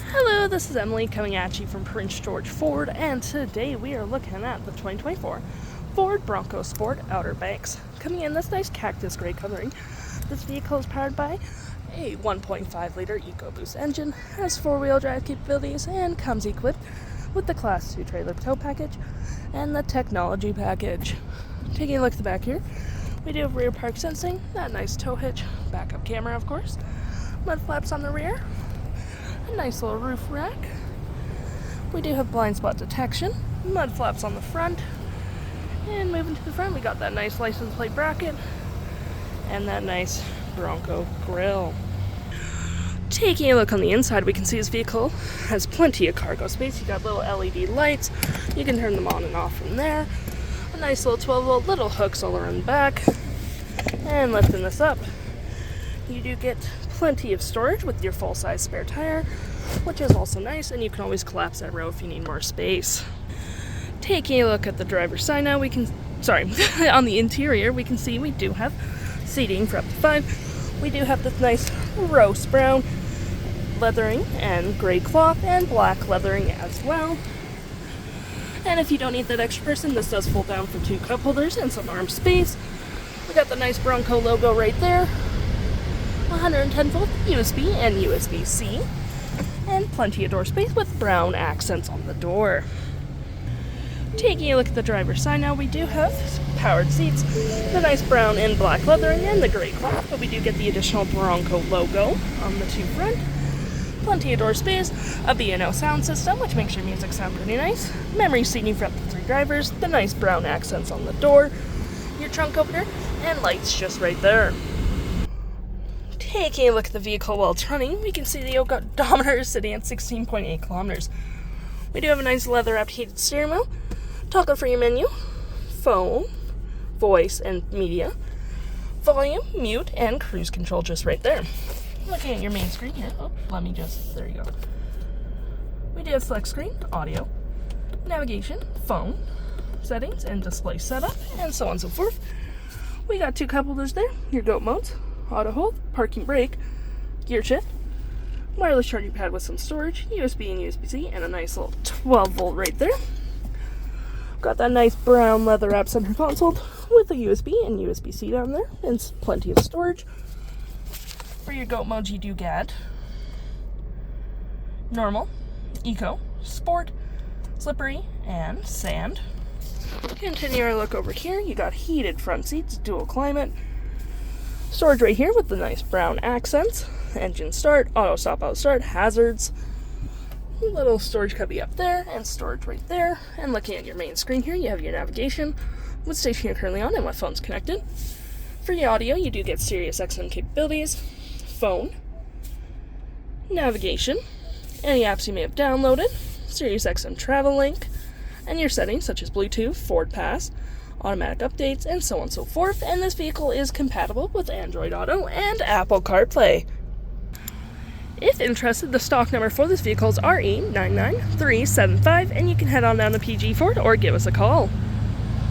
Hello, this is Emily coming at you from Prince George Ford, and today we are looking at the 2024 Ford Bronco Sport Outer Banks. Coming in this nice Cactus Grey coloring. This vehicle is powered by a 1.5-liter EcoBoost engine, has 4-wheel drive capabilities, and comes equipped with the Class 2 trailer tow package and the technology package. Taking a look at the back here, we do have rear park sensing, that nice tow hitch, backup camera of course, mud flaps on the rear, a nice little roof rack. We do have blind spot detection, mud flaps on the front, and moving to the front we got that nice license plate bracket and that nice Bronco grille. Taking a look on the inside, we can see this vehicle has plenty of cargo space. You got little LED lights, you can turn them on and off from there. A nice little 12-volt little hooks all around the back. And lifting this up, you do get plenty of storage with your full-size spare tire, which is also nice, and you can always collapse that row if you need more space. Taking a look at the driver's side now, on the interior, we can see we do have seating for up to 5. We do have this nice roast brown leathering and gray cloth and black leathering as well. And if you don't need that extra person, this does fold down for 2 cup holders and some arm space. We got the nice Bronco logo right there. 110-volt USB and USB-C. And plenty of door space with brown accents on the door. Taking a look at the driver's side now, we do have powered seats, the nice brown and black leathering, and the gray cloth, but we do get the additional Bronco logo on the 2 front. Plenty of door space, a B&O sound system, which makes your music sound pretty nice, memory seating for up to 3 drivers, the nice brown accents on the door, your trunk opener, and lights just right there. Taking a look at the vehicle while it's running, we can see the odometer is sitting at 16.8 kilometers. We do have a nice leather-wrapped heated steering wheel, toggle-free menu, phone, voice, and media, volume, mute, and cruise control just right there. Looking at your main screen here, there you go. We do have select screen, audio, navigation, phone, settings, and display setup, and so on and so forth. We got 2 cup holders there, your GOAT modes, auto hold, parking brake, gear shift, wireless charging pad with some storage, USB and USB-C, and a nice little 12-volt right there. Got that nice brown leather wrap center console with a USB and USB-C down there, and plenty of storage. For your GOAT modes, you do get normal, eco, sport, slippery, and sand. Continue our look over here. You got heated front seats, dual climate, storage right here with the nice brown accents, engine start, auto stop, auto start, hazards, little storage cubby up there, and storage right there. And looking at your main screen here, you have your navigation, what station you're currently on, and what phone's connected. For your audio, you do get Sirius XM capabilities, phone, navigation, any apps you may have downloaded, Sirius XM Travel Link, and your settings such as Bluetooth, FORDPASS, automatic updates, and so on and so forth. And this vehicle is compatible with Android Auto and Apple CarPlay. If interested, the stock number for this vehicle is RE99375, and you can head on down to PG Ford or give us a call.